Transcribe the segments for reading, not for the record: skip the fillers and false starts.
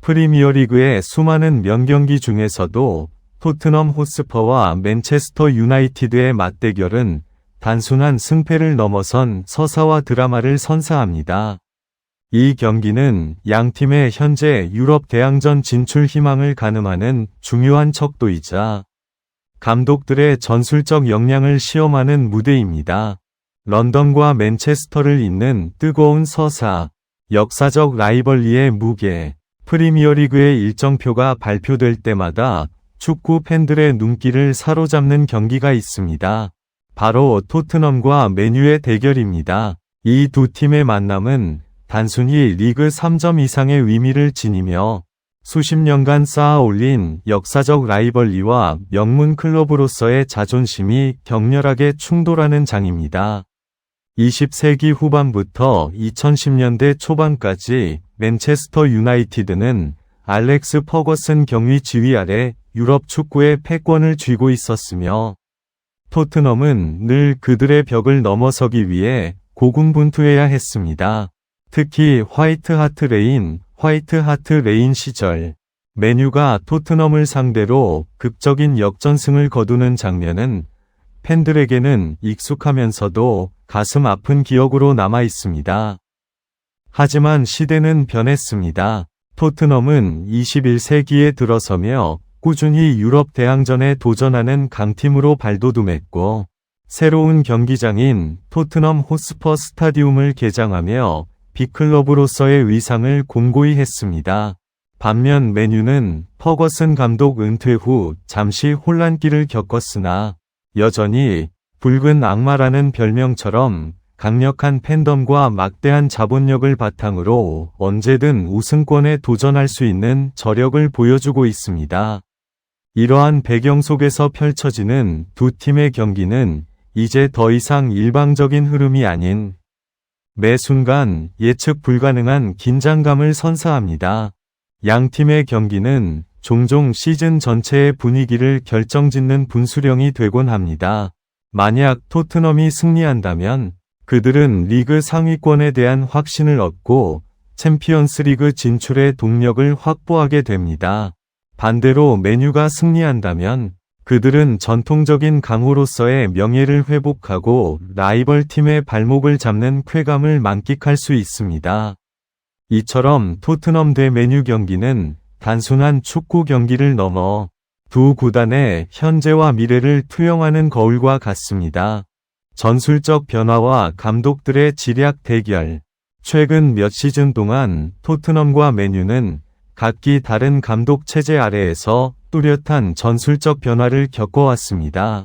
프리미어리그의 수많은 명경기 중에서도 토트넘 호스퍼와 맨체스터 유나이티드의 맞대결은 단순한 승패를 넘어선 서사와 드라마를 선사합니다. 이 경기는 양팀의 현재 유럽 대항전 진출 희망을 가늠하는 중요한 척도이자 감독들의 전술적 역량을 시험하는 무대입니다. 런던과 맨체스터를 잇는 뜨거운 서사, 역사적 라이벌리의 무게, 프리미어리그의 일정표가 발표될 때마다 축구 팬들의 눈길을 사로잡는 경기가 있습니다. 바로 토트넘과 맨유의 대결입니다. 이 두 팀의 만남은 단순히 리그 3점 이상의 의미를 지니며 수십 년간 쌓아올린 역사적 라이벌리와 명문 클럽으로서의 자존심이 격렬하게 충돌하는 장입니다. 20세기 후반부터 2010년대 초반까지 맨체스터 유나이티드는 알렉스 퍼거슨 경위 지휘 아래 유럽 축구의 패권을 쥐고 있었으며 토트넘은 늘 그들의 벽을 넘어서기 위해 고군분투해야 했습니다. 특히 화이트 하트 레인 시절 맨유가 토트넘을 상대로 극적인 역전승을 거두는 장면은 팬들에게는 익숙하면서도 가슴 아픈 기억으로 남아 있습니다. 하지만 시대는 변했습니다. 토트넘은 21세기에 들어서며 꾸준히 유럽 대항전에 도전하는 강팀으로 발돋움했고 새로운 경기장인 토트넘 호스퍼 스타디움을 개장하며 빅클럽으로서의 위상을 공고히 했습니다. 반면 맨유는 퍼거슨 감독 은퇴 후 잠시 혼란기를 겪었으나 여전히 붉은 악마라는 별명처럼 강력한 팬덤과 막대한 자본력을 바탕으로 언제든 우승권에 도전할 수 있는 저력을 보여주고 있습니다. 이러한 배경 속에서 펼쳐지는 두 팀의 경기는 이제 더 이상 일방적인 흐름이 아닌 매 순간 예측 불가능한 긴장감을 선사합니다. 양 팀의 경기는 종종 시즌 전체의 분위기를 결정짓는 분수령이 되곤 합니다. 만약 토트넘이 승리한다면 그들은 리그 상위권에 대한 확신을 얻고 챔피언스리그 진출의 동력을 확보하게 됩니다. 반대로 맨유가 승리한다면 그들은 전통적인 강호로서의 명예를 회복하고 라이벌 팀의 발목을 잡는 쾌감을 만끽할 수 있습니다. 이처럼 토트넘 대 맨유 경기는 단순한 축구 경기를 넘어 두 구단의 현재와 미래를 투영하는 거울과 같습니다. 전술적 변화와 감독들의 지략 대결. 최근 몇 시즌 동안 토트넘과 맨유는 각기 다른 감독 체제 아래에서 뚜렷한 전술적 변화를 겪어왔습니다.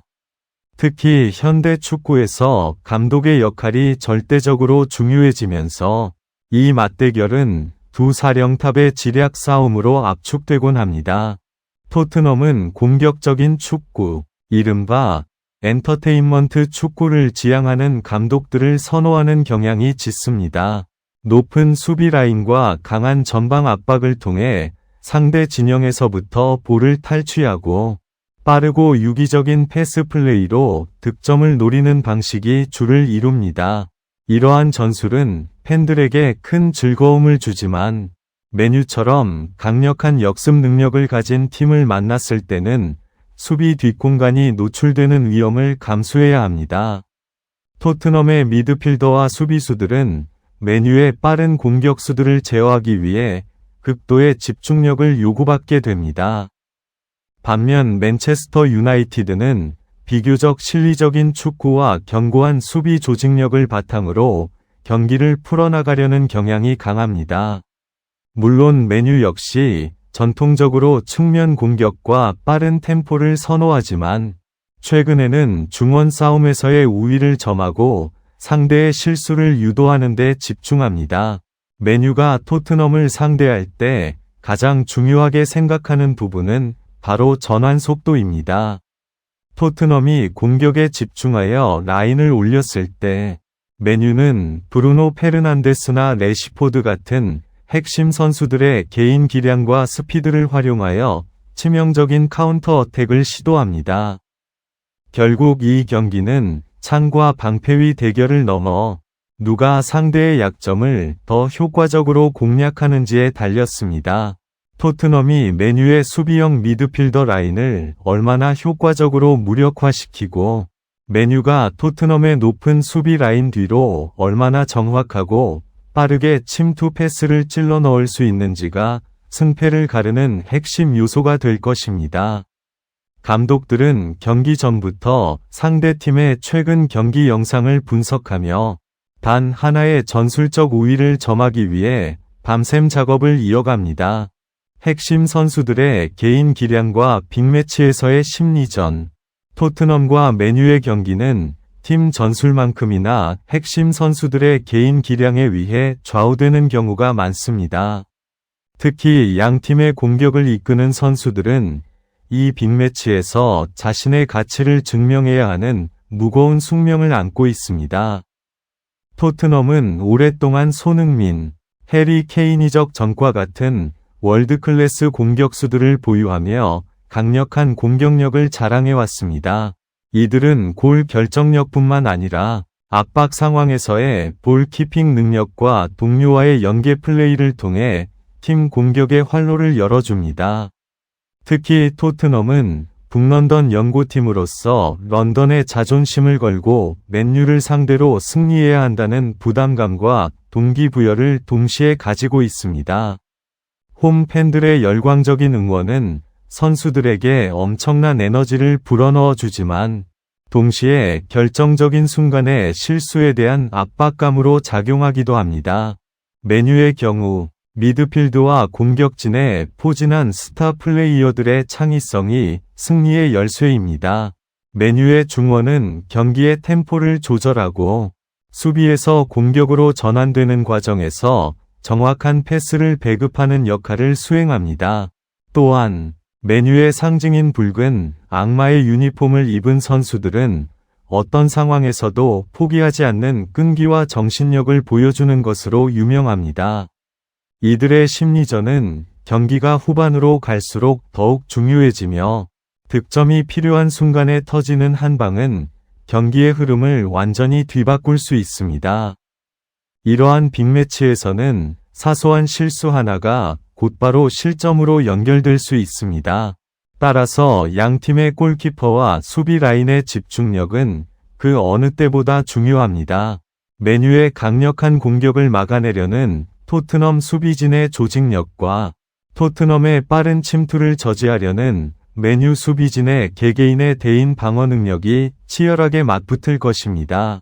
특히 현대 축구에서 감독의 역할이 절대적으로 중요해지면서 이 맞대결은 두 사령탑의 지략 싸움으로 압축되곤 합니다. 토트넘은 공격적인 축구, 이른바 엔터테인먼트 축구를 지향하는 감독들을 선호하는 경향이 짙습니다. 높은 수비 라인과 강한 전방 압박을 통해 상대 진영에서부터 볼을 탈취하고 빠르고 유기적인 패스 플레이로 득점을 노리는 방식이 주를 이룹니다. 이러한 전술은 팬들에게 큰 즐거움을 주지만 맨유처럼 강력한 역습 능력을 가진 팀을 만났을 때는 수비 뒷공간이 노출되는 위험을 감수해야 합니다. 토트넘의 미드필더와 수비수들은 맨유의 빠른 공격수들을 제어하기 위해 극도의 집중력을 요구받게 됩니다. 반면 맨체스터 유나이티드는 비교적 실리적인 축구와 견고한 수비 조직력을 바탕으로 경기를 풀어나가려는 경향이 강합니다. 물론 맨유 역시 전통적으로 측면 공격과 빠른 템포를 선호하지만 최근에는 중원 싸움에서의 우위를 점하고 상대의 실수를 유도하는 데 집중합니다. 맨유가 토트넘을 상대할 때 가장 중요하게 생각하는 부분은 바로 전환 속도입니다. 토트넘이 공격에 집중하여 라인을 올렸을 때 맨유는 브루노 페르난데스나 레시포드 같은 핵심 선수들의 개인 기량과 스피드를 활용하여 치명적인 카운터 어택을 시도합니다. 결국 이 경기는 창과 방패위 대결을 넘어 누가 상대의 약점을 더 효과적으로 공략하는지에 달렸습니다. 토트넘이 맨유의 수비형 미드필더 라인을 얼마나 효과적으로 무력화시키고 맨유가 토트넘의 높은 수비 라인 뒤로 얼마나 정확하고 빠르게 침투 패스를 찔러 넣을 수 있는지가 승패를 가르는 핵심 요소가 될 것입니다. 감독들은 경기 전부터 상대팀의 최근 경기 영상을 분석하며 단 하나의 전술적 우위를 점하기 위해 밤샘 작업을 이어갑니다. 핵심 선수들의 개인 기량과 빅매치에서의 심리전, 토트넘과 맨유의 경기는 팀 전술만큼이나 핵심 선수들의 개인 기량에 의해 좌우되는 경우가 많습니다. 특히 양 팀의 공격을 이끄는 선수들은 이 빅매치에서 자신의 가치를 증명해야 하는 무거운 숙명을 안고 있습니다. 토트넘은 오랫동안 손흥민, 해리 케인이적 전과 같은 월드클래스 공격수들을 보유하며 강력한 공격력을 자랑해왔습니다. 이들은 골 결정력뿐만 아니라 압박 상황에서의 볼 키핑 능력과 동료와의 연계 플레이를 통해 팀 공격의 활로를 열어줍니다. 특히 토트넘은 북런던 연고팀으로서 런던의 자존심을 걸고 맨유를 상대로 승리해야 한다는 부담감과 동기부여를 동시에 가지고 있습니다. 홈 팬들의 열광적인 응원은 선수들에게 엄청난 에너지를 불어넣어 주지만 동시에 결정적인 순간의 실수에 대한 압박감으로 작용하기도 합니다. 맨유의 경우 미드필드와 공격진의 포진한 스타 플레이어들의 창의성이 승리의 열쇠입니다. 맨유의 중원은 경기의 템포를 조절하고 수비에서 공격으로 전환되는 과정에서 정확한 패스를 배급하는 역할을 수행합니다. 또한 맨유의 상징인 붉은 악마의 유니폼을 입은 선수들은 어떤 상황에서도 포기하지 않는 끈기와 정신력을 보여주는 것으로 유명합니다. 이들의 심리전은 경기가 후반으로 갈수록 더욱 중요해지며 득점이 필요한 순간에 터지는 한 방은 경기의 흐름을 완전히 뒤바꿀 수 있습니다. 이러한 빅매치에서는 사소한 실수 하나가 곧바로 실점으로 연결될 수 있습니다. 따라서 양 팀의 골키퍼와 수비 라인의 집중력은 그 어느 때보다 중요합니다. 맨유의 강력한 공격을 막아내려는 토트넘 수비진의 조직력과 토트넘의 빠른 침투를 저지하려는 맨유 수비진의 개개인의 대인 방어 능력이 치열하게 맞붙을 것입니다.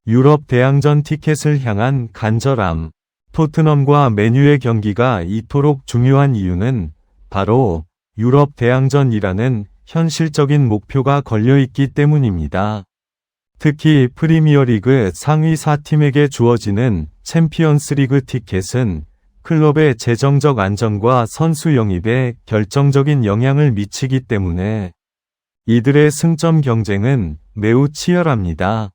유럽 대항전 티켓을 향한 간절함. 토트넘과 맨유의 경기가 이토록 중요한 이유는 바로 유럽 대항전이라는 현실적인 목표가 걸려있기 때문입니다. 특히 프리미어리그 상위 4팀에게 주어지는 챔피언스리그 티켓은 클럽의 재정적 안정과 선수 영입에 결정적인 영향을 미치기 때문에 이들의 승점 경쟁은 매우 치열합니다.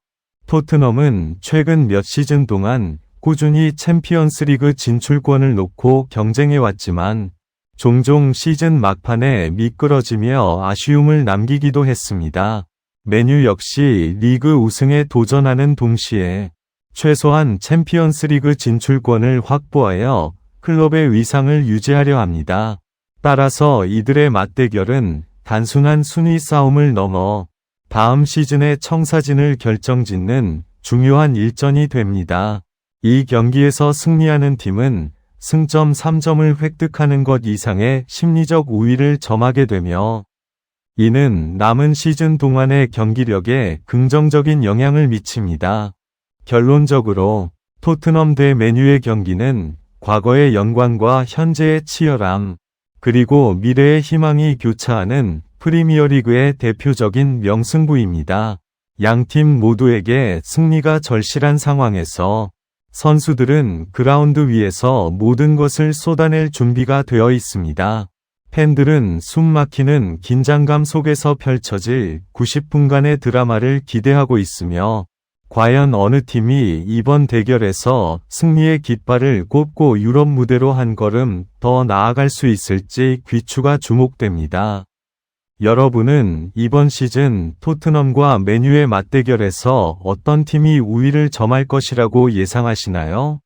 토트넘은 최근 몇 시즌 동안 꾸준히 챔피언스리그 진출권을 놓고 경쟁해왔지만 종종 시즌 막판에 미끄러지며 아쉬움을 남기기도 했습니다. 맨유 역시 리그 우승에 도전하는 동시에 최소한 챔피언스리그 진출권을 확보하여 클럽의 위상을 유지하려 합니다. 따라서 이들의 맞대결은 단순한 순위 싸움을 넘어 다음 시즌의 청사진을 결정짓는 중요한 일전이 됩니다. 이 경기에서 승리하는 팀은 승점 3점을 획득하는 것 이상의 심리적 우위를 점하게 되며 이는 남은 시즌 동안의 경기력에 긍정적인 영향을 미칩니다. 결론적으로 토트넘 대 맨유의 경기는 과거의 영광과 현재의 치열함, 그리고 미래의 희망이 교차하는 프리미어리그의 대표적인 명승부입니다. 양팀 모두에게 승리가 절실한 상황에서 선수들은 그라운드 위에서 모든 것을 쏟아낼 준비가 되어 있습니다. 팬들은 숨막히는 긴장감 속에서 펼쳐질 90분간의 드라마를 기대하고 있으며 과연 어느 팀이 이번 대결에서 승리의 깃발을 꼽고 유럽 무대로 한 걸음 더 나아갈 수 있을지 귀추가 주목됩니다. 여러분은 이번 시즌 토트넘과 맨유의 맞대결에서 어떤 팀이 우위를 점할 것이라고 예상하시나요?